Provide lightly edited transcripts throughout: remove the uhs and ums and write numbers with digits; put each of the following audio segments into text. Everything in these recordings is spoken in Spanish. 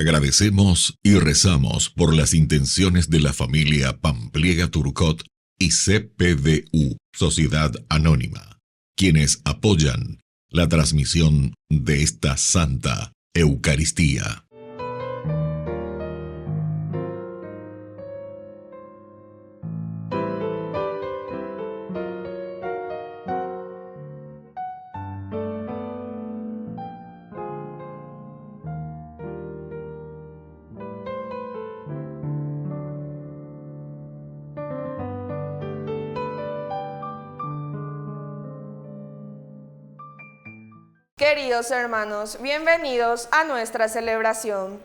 Agradecemos y rezamos por las intenciones de la familia Pampliega Turcot y CPDU, Sociedad Anónima, quienes apoyan la transmisión de esta Santa Eucaristía. Queridos hermanos, bienvenidos a nuestra celebración.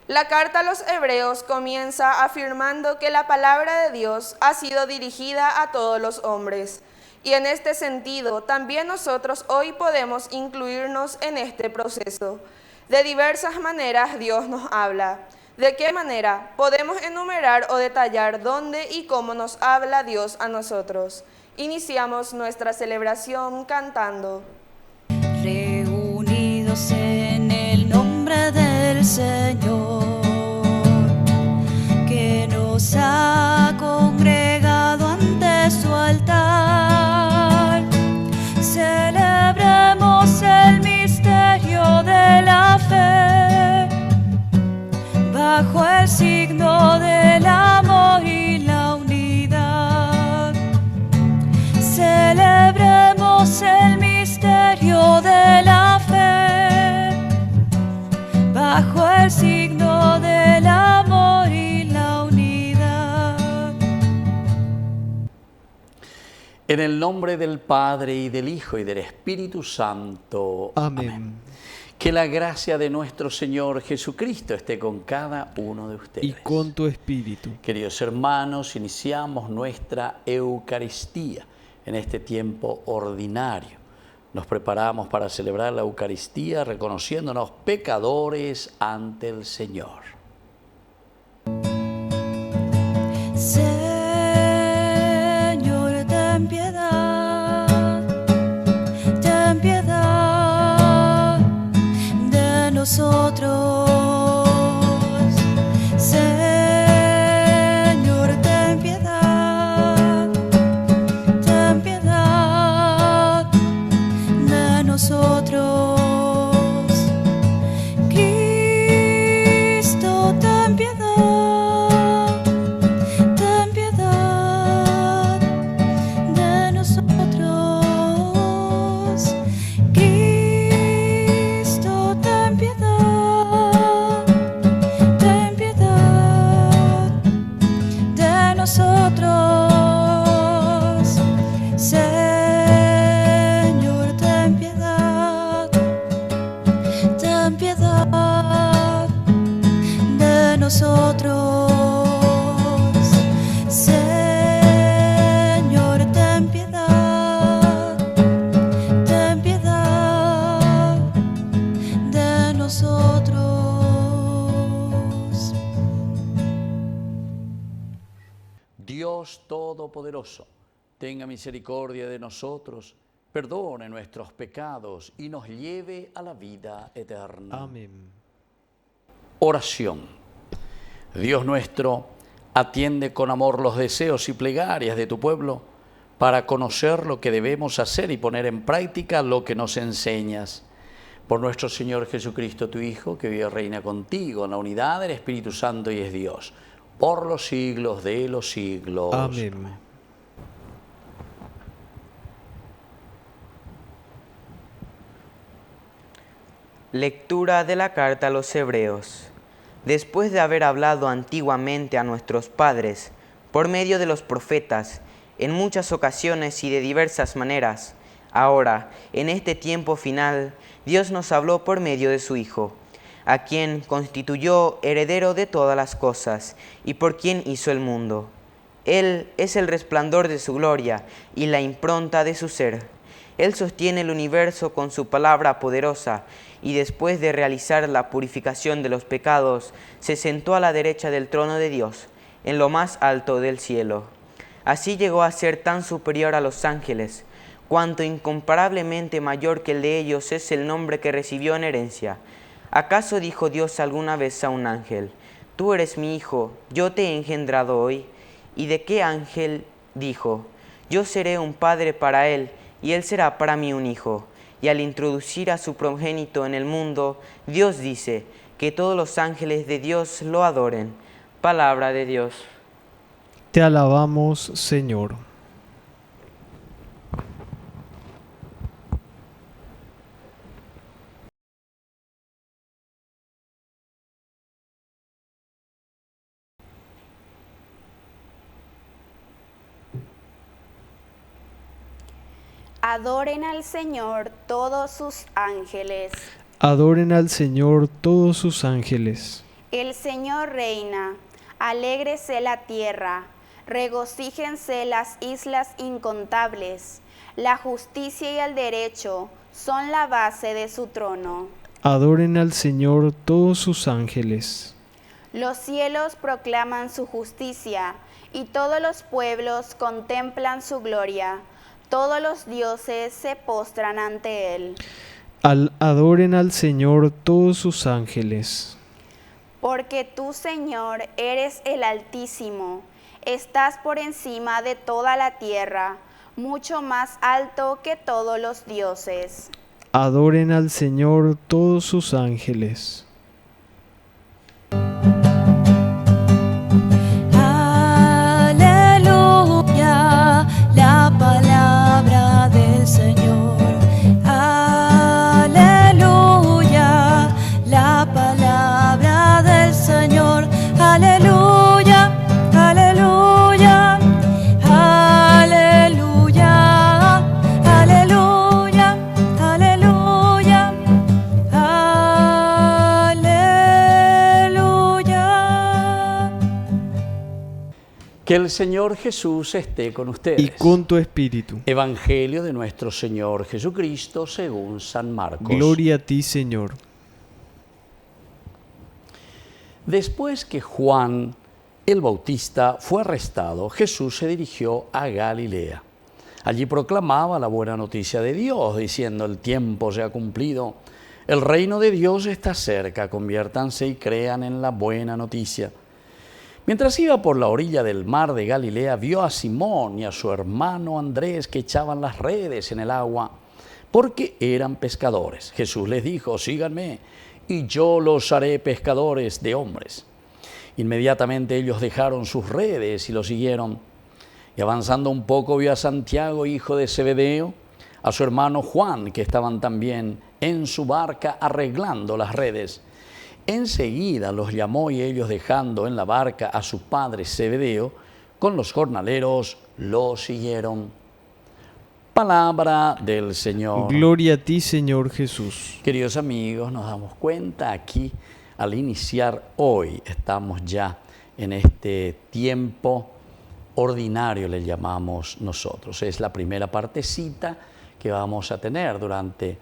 La carta a los Hebreos comienza afirmando que la palabra de Dios ha sido dirigida a todos los hombres. Y en este sentido, también nosotros hoy podemos incluirnos en este proceso. De diversas maneras Dios nos habla. ¿De qué manera? Podemos enumerar o detallar dónde y cómo nos habla Dios a nosotros. Iniciamos nuestra celebración cantando. Reunidos en el nombre del Señor, que nos ha congregado ante su altar, celebremos el misterio de la fe, bajo el signo del amor y la unidad. Celebremos el misterio de la fe, bajo el signo del amor y la unidad. En el nombre del Padre, y del Hijo, y del Espíritu Santo. Amén. Que la gracia de nuestro Señor Jesucristo esté con cada uno de ustedes. Y con tu espíritu. Queridos hermanos, iniciamos nuestra Eucaristía en este tiempo ordinario. Nos preparamos para celebrar la Eucaristía reconociéndonos pecadores ante el Señor. Señor, ten piedad de nosotros. Señor, ten piedad de nosotros. Cristo, ten piedad de nosotros. Cristo, ten piedad de nosotros. Señor, ten piedad de nosotros. Señor, ten piedad de nosotros. Dios Todopoderoso, tenga misericordia de nosotros, perdone nuestros pecados y nos lleve a la vida eterna. Amén. Oración. Dios nuestro, atiende con amor los deseos y plegarias de tu pueblo para conocer lo que debemos hacer y poner en práctica lo que nos enseñas. Por nuestro Señor Jesucristo, tu Hijo, que vive y reina contigo en la unidad del Espíritu Santo y es Dios, por los siglos de los siglos. Amén. Lectura de la carta a los Hebreos. Después de haber hablado antiguamente a nuestros padres, por medio de los profetas, en muchas ocasiones y de diversas maneras, ahora, en este tiempo final, Dios nos habló por medio de su Hijo, a quien constituyó heredero de todas las cosas y por quien hizo el mundo. Él es el resplandor de su gloria y la impronta de su ser. Él sostiene el universo con su palabra poderosa y después de realizar la purificación de los pecados, se sentó a la derecha del trono de Dios, en lo más alto del cielo. Así llegó a ser tan superior a los ángeles, cuanto incomparablemente mayor que el de ellos es el nombre que recibió en herencia. ¿Acaso dijo Dios alguna vez a un ángel, tú eres mi hijo, yo te he engendrado hoy? ¿Y de qué ángel dijo, yo seré un padre para él, y él será para mí un hijo? Y al introducir a su progénito en el mundo, Dios dice que todos los ángeles de Dios lo adoren. Palabra de Dios. Te alabamos, Señor. Adoren al Señor todos sus ángeles. Adoren al Señor todos sus ángeles. El Señor reina, alégrese la tierra, regocíjense las islas incontables. La justicia y el derecho son la base de su trono. Adoren al Señor todos sus ángeles. Los cielos proclaman su justicia, y todos los pueblos contemplan su gloria. Todos los dioses se postran ante él. Adoren al Señor todos sus ángeles. Porque tú, Señor, eres el Altísimo, estás por encima de toda la tierra, mucho más alto que todos los dioses. Adoren al Señor todos sus ángeles. Aleluya, la palabra del Señor. Aleluya, la palabra del Señor. Aleluya, aleluya, aleluya, aleluya, aleluya, aleluya. Que el Señor Jesús esté con ustedes. Y con tu espíritu. Evangelio de nuestro Señor Jesucristo según San Marcos. Gloria a ti, Señor. Después que Juan el Bautista fue arrestado, Jesús se dirigió a Galilea. Allí proclamaba la buena noticia de Dios, diciendo: el tiempo se ha cumplido, el reino de Dios está cerca, conviértanse y crean en la buena noticia. Mientras iba por la orilla del mar de Galilea, vio a Simón y a su hermano Andrés que echaban las redes en el agua, porque eran pescadores. Jesús les dijo: síganme, y yo los haré pescadores de hombres. Inmediatamente ellos dejaron sus redes y lo siguieron. Y avanzando un poco vio a Santiago, hijo de Zebedeo, a su hermano Juan, que estaban también en su barca arreglando las redes. Enseguida los llamó y ellos, dejando en la barca a su padre Zebedeo, con los jornaleros lo siguieron. Palabra del Señor. Gloria a ti, Señor Jesús. Queridos amigos, nos damos cuenta aquí al iniciar hoy, estamos ya en este tiempo ordinario, le llamamos nosotros. Es la primera partecita que vamos a tener durante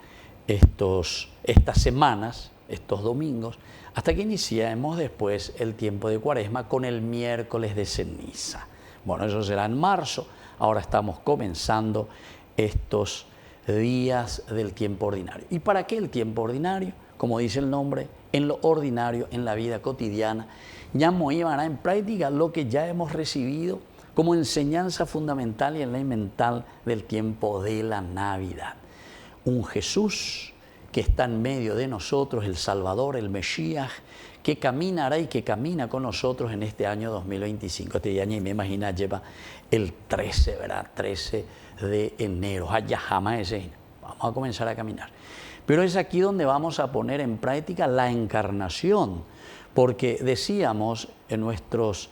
estas semanas, estos domingos, hasta que iniciemos después el tiempo de Cuaresma con el miércoles de ceniza. Bueno, eso será en marzo. Ahora estamos comenzando estos días del tiempo ordinario. ¿Y para qué el tiempo ordinario? Como dice el nombre, en lo ordinario, en la vida cotidiana, llamo y van en práctica lo que ya hemos recibido como enseñanza fundamental y elemental del tiempo de la Navidad. Un Jesús que está en medio de nosotros, el Salvador, el Mesías, que caminará y que camina con nosotros en este año 2025. Este año, me imagino, lleva el 13, ¿verdad? 13 de enero. Vamos a comenzar a caminar. Pero es aquí donde vamos a poner en práctica la encarnación, porque decíamos en nuestras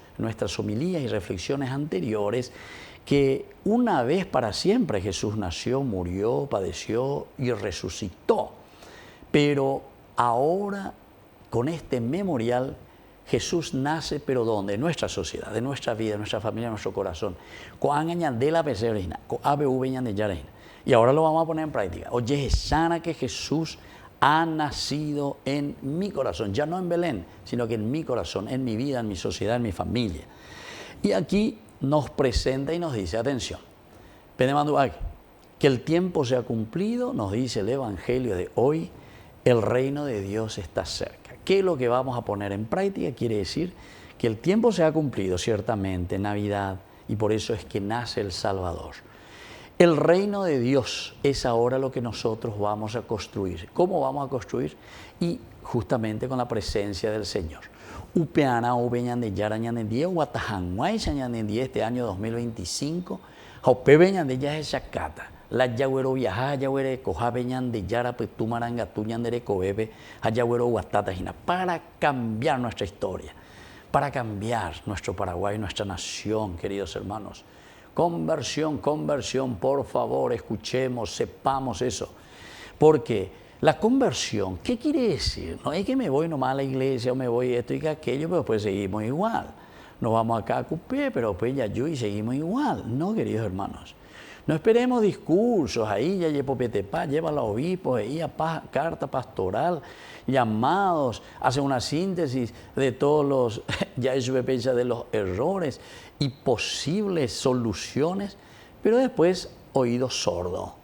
homilías y reflexiones anteriores que una vez para siempre Jesús nació, murió, padeció y resucitó. Pero ahora, con este memorial, Jesús nace, pero ¿dónde? En nuestra sociedad, en nuestra vida, en nuestra familia, en nuestro corazón. De la y ahora lo vamos a poner en práctica. Oye, es sana que Jesús ha nacido en mi corazón, ya no en Belén, sino que en mi corazón, en mi vida, en mi sociedad, en mi familia. Y aquí nos presenta y nos dice, atención, que el tiempo se ha cumplido, nos dice el Evangelio de hoy, El reino de Dios está cerca. ¿Qué es lo que vamos a poner en práctica? Quiere decir que el tiempo se ha cumplido, ciertamente, Navidad, y por eso es que nace el Salvador. El reino de Dios es ahora lo que nosotros vamos a construir. ¿Cómo vamos a construir? Y justamente con la presencia del Señor. Upeana ubeñan de yara ñanendía, Guatajanguay ñanendía este año 2025, Jaupe beñan de ya es Chacata. La yagüero viaja, yagüere coja beñan de yara, pues tu maranga, tu ñandere cobebe, yagüero guatata, para cambiar nuestra historia, para cambiar nuestro Paraguay, nuestra nación, queridos hermanos. Conversión, conversión, por favor, escuchemos, sepamos eso. Porque la conversión, ¿qué quiere decir? No es que me voy nomás a la iglesia o me voy esto y que aquello, pero pues seguimos igual. Nos vamos acá a Cupé, pero pues ya yo y seguimos igual. No, queridos hermanos. No esperemos discursos, ahí ya Yepopetepa lleva a los obispos, ahí a carta pastoral, llamados, hace una síntesis de todos los, ya eso me piensa de los errores y posibles soluciones, pero después oído sordo.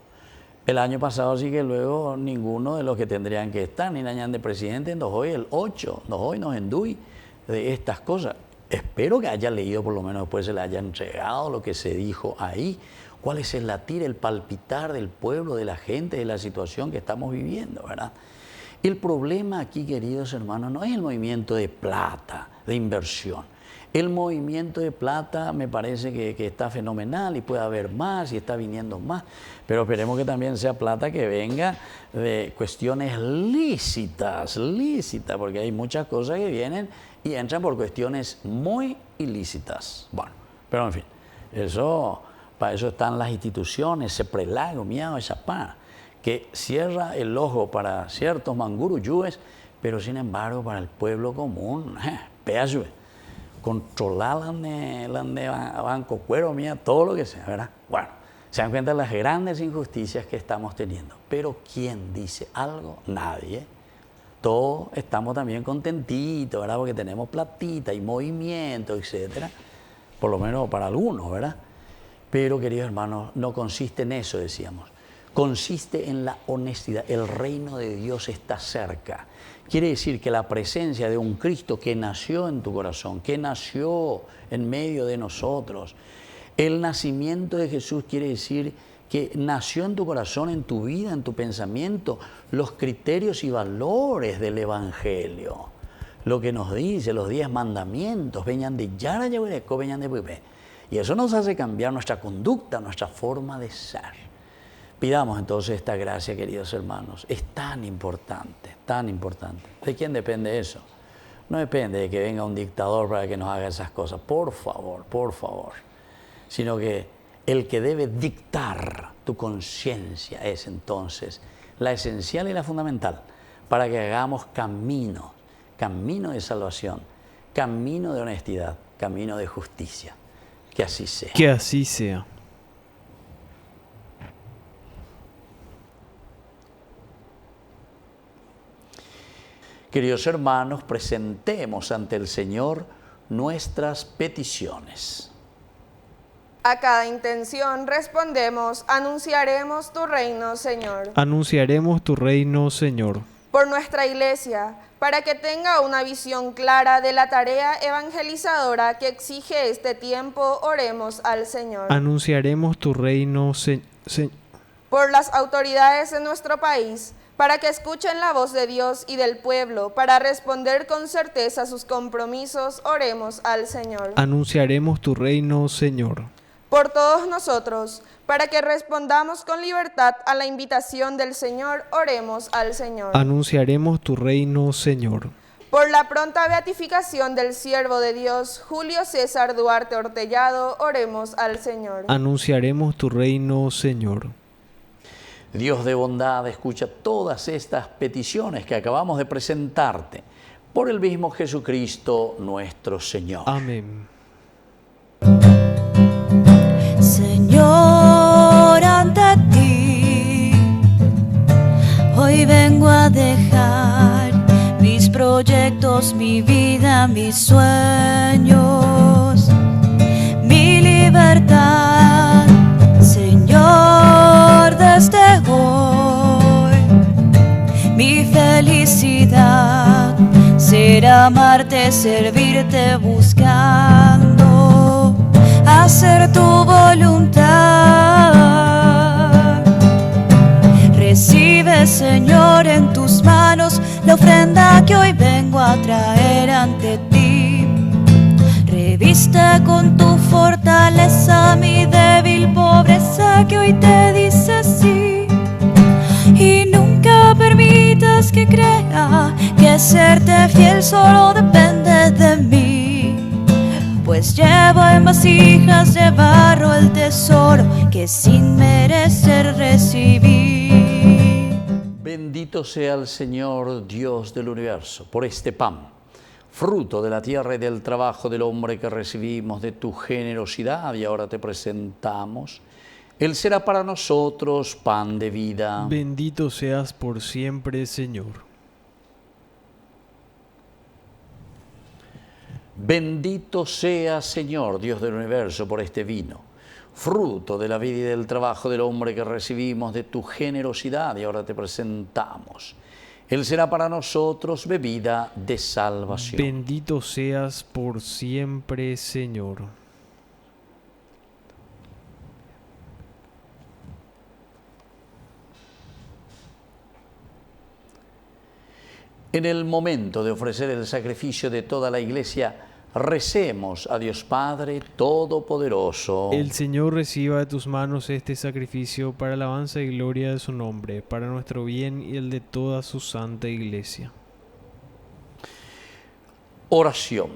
El año pasado sí que luego ninguno de los que tendrían que estar, ni nañan de presidente, nos hoy el 8, nos hoy nos endui de estas cosas. Espero que haya leído, por lo menos después se le haya entregado lo que se dijo ahí. ¿Cuál es el latir, el palpitar del pueblo, de la gente, de la situación que estamos viviendo, verdad? El problema aquí, queridos hermanos, no es el movimiento de plata, de inversión. El movimiento de plata me parece que está fenomenal y puede haber más y está viniendo más, pero esperemos que también sea plata que venga de cuestiones lícitas, porque hay muchas cosas que vienen y entran por cuestiones muy ilícitas. Bueno, pero en fin, para eso están las instituciones, Seprelago, Miao, Chapá, que cierra el ojo para ciertos manguruyúes, pero sin embargo para el pueblo común, peazue, controlar la banco cuero, mía, todo lo que sea, ¿verdad? Bueno, se dan cuenta de las grandes injusticias que estamos teniendo, pero ¿quién dice algo? Nadie. Todos estamos también contentitos, ¿verdad? Porque tenemos platita y movimiento, etcétera, por lo menos para algunos, ¿verdad? Pero, queridos hermanos, no consiste en eso, decíamos. Consiste en la honestidad. El reino de Dios está cerca. Quiere decir que la presencia de un Cristo que nació en tu corazón, que nació en medio de nosotros. El nacimiento de Jesús quiere decir que nació en tu corazón, en tu vida, en tu pensamiento, los criterios y valores del Evangelio. Lo que nos dice, los 10 mandamientos, venían de Yara Yahuereco, venían de Bebé. Y eso nos hace cambiar nuestra conducta, nuestra forma de ser. Pidamos entonces esta gracia, queridos hermanos. Es tan importante, tan importante. ¿De quién depende eso? No depende de que venga un dictador para que nos haga esas cosas. Por favor, por favor. Sino que el que debe dictar tu conciencia es entonces la esencial y la fundamental para que hagamos camino de salvación, camino de honestidad, camino de justicia. Que así sea. Que así sea. Queridos hermanos, presentemos ante el Señor nuestras peticiones. A cada intención respondemos, anunciaremos tu reino, Señor. Anunciaremos tu reino, Señor. Por nuestra iglesia, para que tenga una visión clara de la tarea evangelizadora que exige este tiempo, oremos al Señor. Anunciaremos tu reino, Por las autoridades de nuestro país, para que escuchen la voz de Dios y del pueblo, para responder con certeza a sus compromisos, oremos al Señor. Anunciaremos tu reino, Señor. Por todos nosotros, para que respondamos con libertad a la invitación del Señor, oremos al Señor. Anunciaremos tu reino, Señor. Por la pronta beatificación del siervo de Dios, Julio César Duarte Ortellado, oremos al Señor. Anunciaremos tu reino, Señor. Dios de bondad, escucha todas estas peticiones que acabamos de presentarte por el mismo Jesucristo nuestro Señor. Amén. Señor, ante ti, hoy vengo a dejar mis proyectos, mi vida, mis sueños, mi libertad, Señor, desde hoy, mi fe amarte, servirte, buscando hacer tu voluntad. Recibe, Señor, en tus manos la ofrenda que hoy vengo a traer ante ti. Reviste con tu fortaleza mi débil pobreza que hoy te dice sí. Y nunca permitas que crea que serte fiel solo depende de mí, pues llevo en vasijas de barro el tesoro que sin merecer recibí. Bendito sea el Señor Dios del universo por este pan, fruto de la tierra y del trabajo del hombre que recibimos de tu generosidad y ahora te presentamos. Él será para nosotros pan de vida. Bendito seas por siempre, Señor. Bendito sea, Señor, Dios del universo, por este vino, fruto de la vida y del trabajo del hombre que recibimos de tu generosidad y ahora te presentamos. Él será para nosotros bebida de salvación. Bendito seas por siempre, Señor. En el momento de ofrecer el sacrificio de toda la Iglesia, recemos a Dios Padre Todopoderoso. El Señor reciba de tus manos este sacrificio para alabanza y gloria de su nombre, para nuestro bien y el de toda su santa Iglesia. Oración.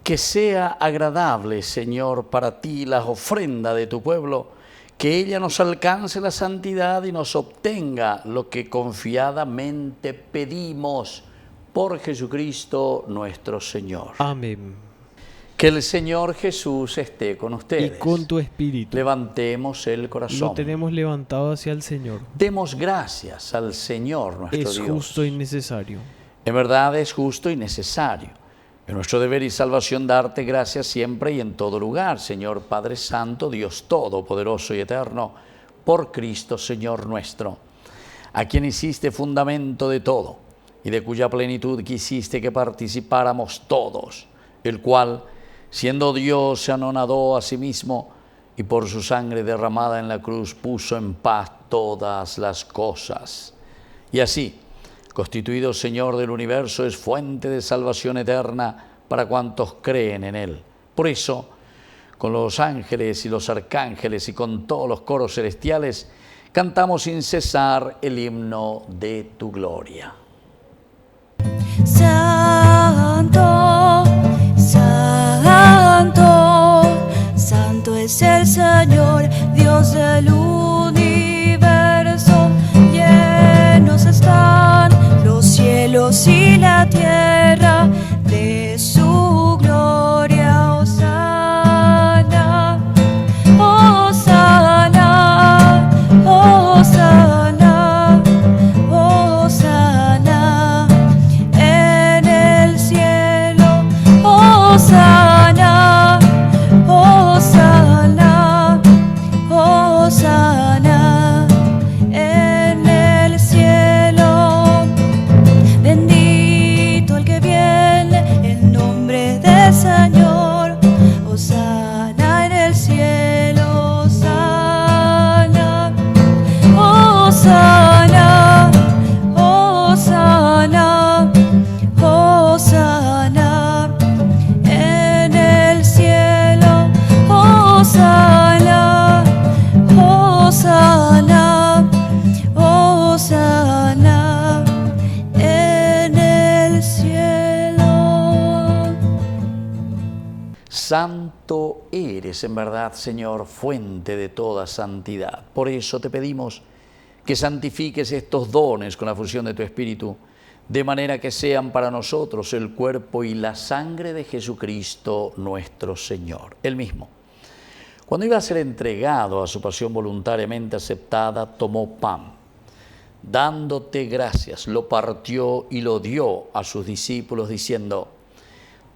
Que sea agradable, Señor, para ti la ofrenda de tu pueblo, que ella nos alcance la santidad y nos obtenga lo que confiadamente pedimos por Jesucristo nuestro Señor. Amén. Que el Señor Jesús esté con ustedes. Y con tu espíritu. Levantemos el corazón. Lo tenemos levantado hacia el Señor. Demos gracias al Señor nuestro Dios. Es justo y necesario. En verdad es justo y necesario. Es nuestro deber y salvación darte gracias siempre y en todo lugar, Señor Padre Santo, Dios Todopoderoso y Eterno, por Cristo, Señor nuestro, a quien hiciste fundamento de todo y de cuya plenitud quisiste que participáramos todos, el cual, siendo Dios, se anonadó a sí mismo y por su sangre derramada en la cruz puso en paz todas las cosas. Y así, constituido Señor del universo, es fuente de salvación eterna para cuantos creen en Él. Por eso, con los ángeles y los arcángeles y con todos los coros celestiales, cantamos sin cesar el himno de tu gloria. Santo, santo, santo es el Señor, Dios del universo. Llenos están los cielos y la tierra de su gloria. Hosana, hosana, hosana, hosana en el cielo. Hosana, hosana, hosana en el cielo. Bendito el que viene en nombre del Señor. Hosana en el cielo. Hosana, hosana, hosana, hosana en el cielo. Hosana, hosana, hosana en el cielo. Santo eres en verdad, Señor, fuente de toda santidad. Por eso te pedimos que santifiques estos dones con la fusión de tu Espíritu, de manera que sean para nosotros el cuerpo y la sangre de Jesucristo nuestro Señor. Él mismo, cuando iba a ser entregado a su pasión voluntariamente aceptada, tomó pan. Dándote gracias, lo partió y lo dio a sus discípulos, diciendo: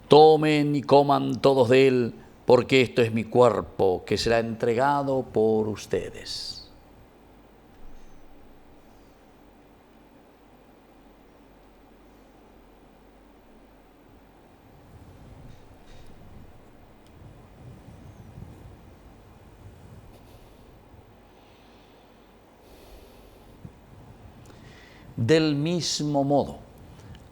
tomen y coman todos de él, porque esto es mi cuerpo, que será entregado por ustedes. Del mismo modo,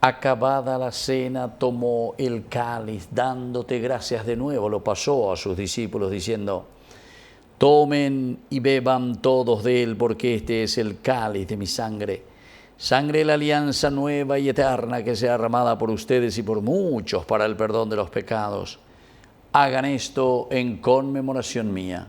acabada la cena, tomó el cáliz, dándote gracias de nuevo, lo pasó a sus discípulos diciendo: tomen y beban todos de él, porque este es el cáliz de mi sangre, sangre de la alianza nueva y eterna que sea derramada por ustedes y por muchos para el perdón de los pecados. Hagan esto en conmemoración mía.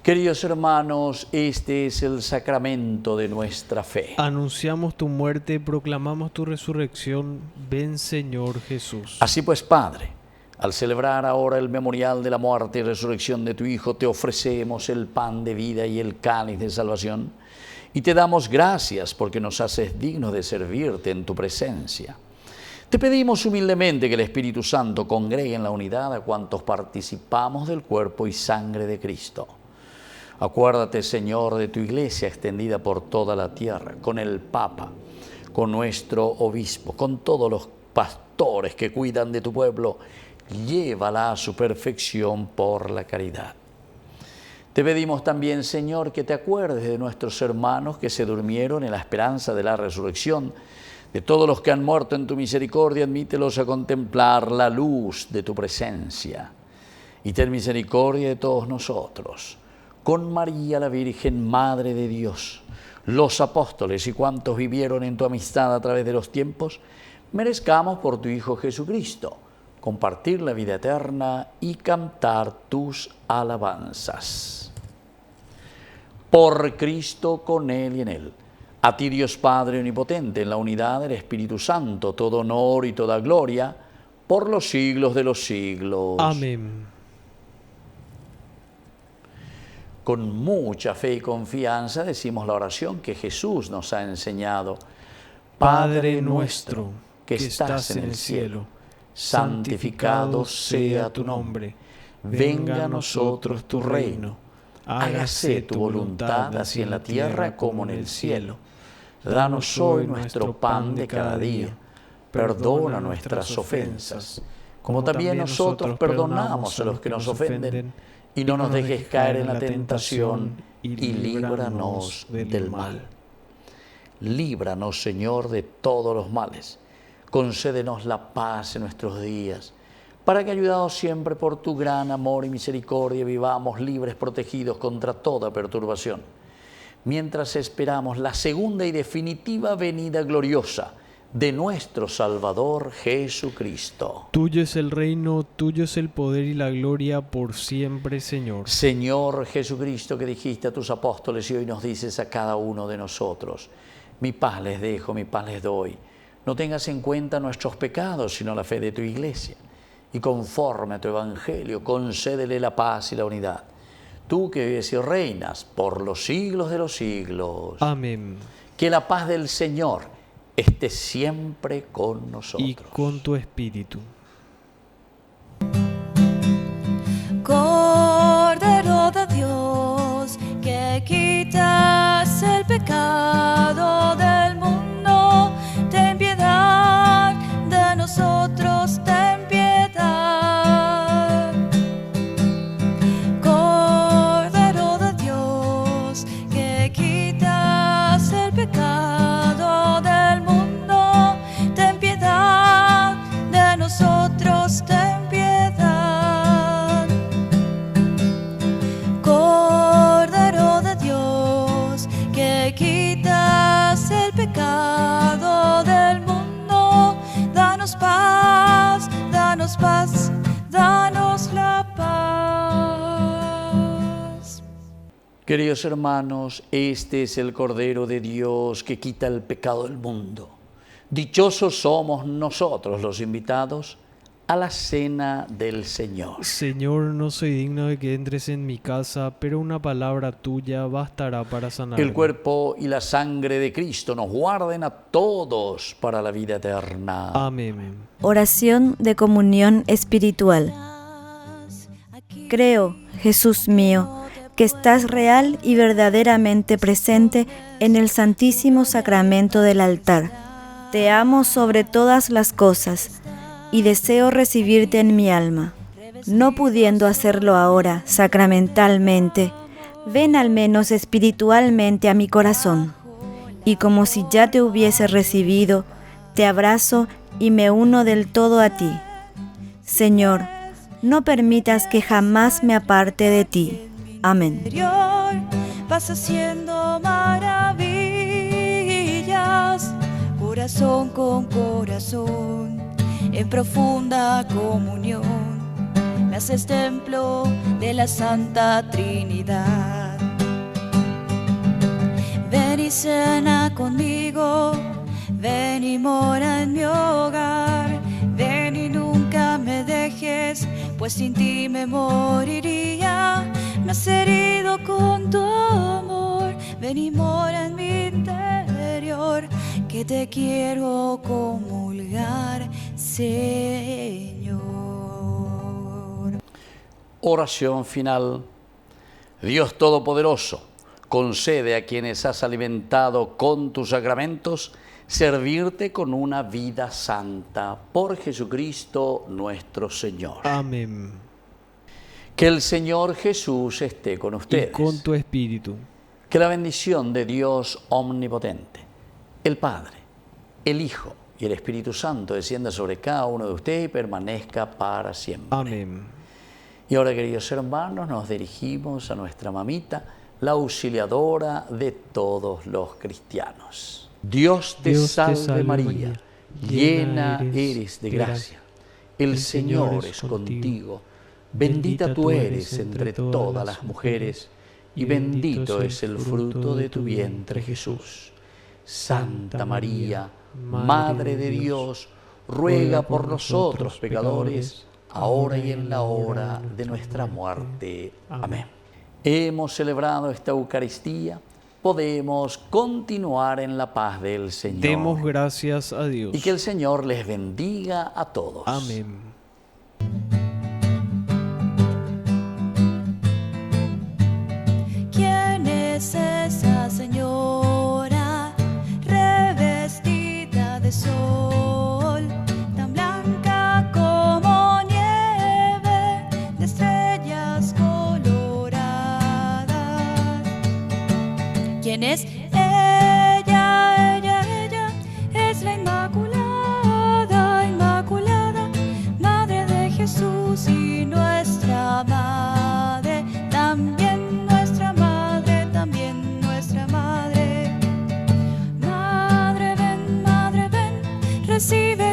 Queridos hermanos, este es el sacramento de nuestra fe. Anunciamos tu muerte, proclamamos tu resurrección. Ven, Señor Jesús. Así pues, Padre, al celebrar ahora el memorial de la muerte y resurrección de tu Hijo, te ofrecemos el pan de vida y el cáliz de salvación, y te damos gracias porque nos haces dignos de servirte en tu presencia. Te pedimos humildemente que el Espíritu Santo congregue en la unidad a cuantos participamos del cuerpo y sangre de Cristo. Acuérdate, Señor, de tu iglesia extendida por toda la tierra, con el Papa, con nuestro obispo, con todos los pastores que cuidan de tu pueblo. Llévala a su perfección por la caridad. Te pedimos también, Señor, que te acuerdes de nuestros hermanos que se durmieron en la esperanza de la resurrección. De todos los que han muerto en tu misericordia, admítelos a contemplar la luz de tu presencia. Y ten misericordia de todos nosotros. Con María la Virgen, Madre de Dios, los apóstoles y cuantos vivieron en tu amistad a través de los tiempos, merezcamos por tu Hijo Jesucristo compartir la vida eterna y cantar tus alabanzas. Por Cristo, con Él y en Él, a ti Dios Padre Omnipotente, en la unidad del Espíritu Santo, todo honor y toda gloria, por los siglos de los siglos. Amén. Con mucha fe y confianza decimos la oración que Jesús nos ha enseñado. Padre nuestro, que estás en el cielo, santificado sea tu nombre. Venga a nosotros tu reino. Hágase tu voluntad, así en la tierra como en el cielo. Danos hoy nuestro pan de cada día. Perdona nuestras ofensas, como también nosotros perdonamos a los que nos ofenden. Y no nos dejes caer en la tentación, y líbranos del mal. Líbranos, Señor, de todos los males. Concédenos la paz en nuestros días, para que, ayudados siempre por tu gran amor y misericordia, vivamos libres, protegidos contra toda perturbación, mientras esperamos la segunda y definitiva venida gloriosa de nuestro Salvador Jesucristo. Tuyo es el reino, tuyo es el poder y la gloria por siempre, Señor. Señor Jesucristo, que dijiste a tus apóstoles y hoy nos dices a cada uno de nosotros: mi paz les dejo, mi paz les doy. No tengas en cuenta nuestros pecados, sino la fe de tu iglesia. Y conforme a tu evangelio, concédele la paz y la unidad. Tú que vives y reinas por los siglos de los siglos. Amén. Que la paz del Señor esté siempre con nosotros. Y con tu espíritu. Cordero de Dios, que quitas el pecado del mundo, ten piedad de nosotros, ten piedad. Cordero de Dios, que quitas el pecado del mundo, ten piedad de nosotros, ten piedad. Cordero de Dios, que quitas el pecado del mundo, danos paz, danos paz, danos la paz. Queridos hermanos, este es el Cordero de Dios que quita el pecado del mundo. Dichosos somos nosotros los invitados a la cena del Señor. Señor, no soy digno de que entres en mi casa, pero una palabra tuya bastará para sanarme. El cuerpo y la sangre de Cristo nos guarden a todos para la vida eterna. Oración de comunión espiritual. Creo, Jesús mío, que estás real y verdaderamente presente en el Santísimo Sacramento del altar. Te amo sobre todas las cosas y deseo recibirte en mi alma. No pudiendo hacerlo ahora sacramentalmente, ven al menos espiritualmente a mi corazón. Y como si ya te hubiese recibido, te abrazo y me uno del todo a ti. Señor, no permitas que jamás me aparte de ti. Amén. Vas haciendo maravillas, corazón con corazón, en profunda comunión, me haces templo de la Santa Trinidad. Ven y cena conmigo, ven y mora en mi hogar, ven y nunca me dejes, pues sin ti me moriría. Me has herido con tu amor, ven y mora en mi interior, que te quiero comulgar, Señor. Oración final. Dios Todopoderoso, concede a quienes has alimentado con tus sacramentos servirte con una vida santa. Por Jesucristo nuestro Señor. Amén. Que el Señor Jesús esté con ustedes. Y con tu espíritu. Que la bendición de Dios omnipotente, el Padre, el Hijo y el Espíritu Santo descienda sobre cada uno de ustedes y permanezca para siempre. Amén. Y ahora, queridos hermanos, nos dirigimos a nuestra mamita, la auxiliadora de todos los cristianos. Dios te salve María, llena eres de gracia. El Señor es contigo. Bendita tú eres entre todas las mujeres, y bendito es el fruto de tu vientre, Jesús. Santa María, Madre de Dios, ruega por nosotros pecadores, ahora y en la hora de nuestra muerte. Amén. Hemos celebrado esta Eucaristía, podemos continuar en la paz del Señor. Demos gracias a Dios. Y que el Señor les bendiga a todos. Amén. ¿Quién es esa señora revestida de sol, tan blanca como nieve, de estrellas coloradas? ¿Quién es ella? Ella es la Inmaculada, Inmaculada, Madre de Jesús y nuestra Madre, también nuestra Madre, también nuestra Madre. Madre ven, recibe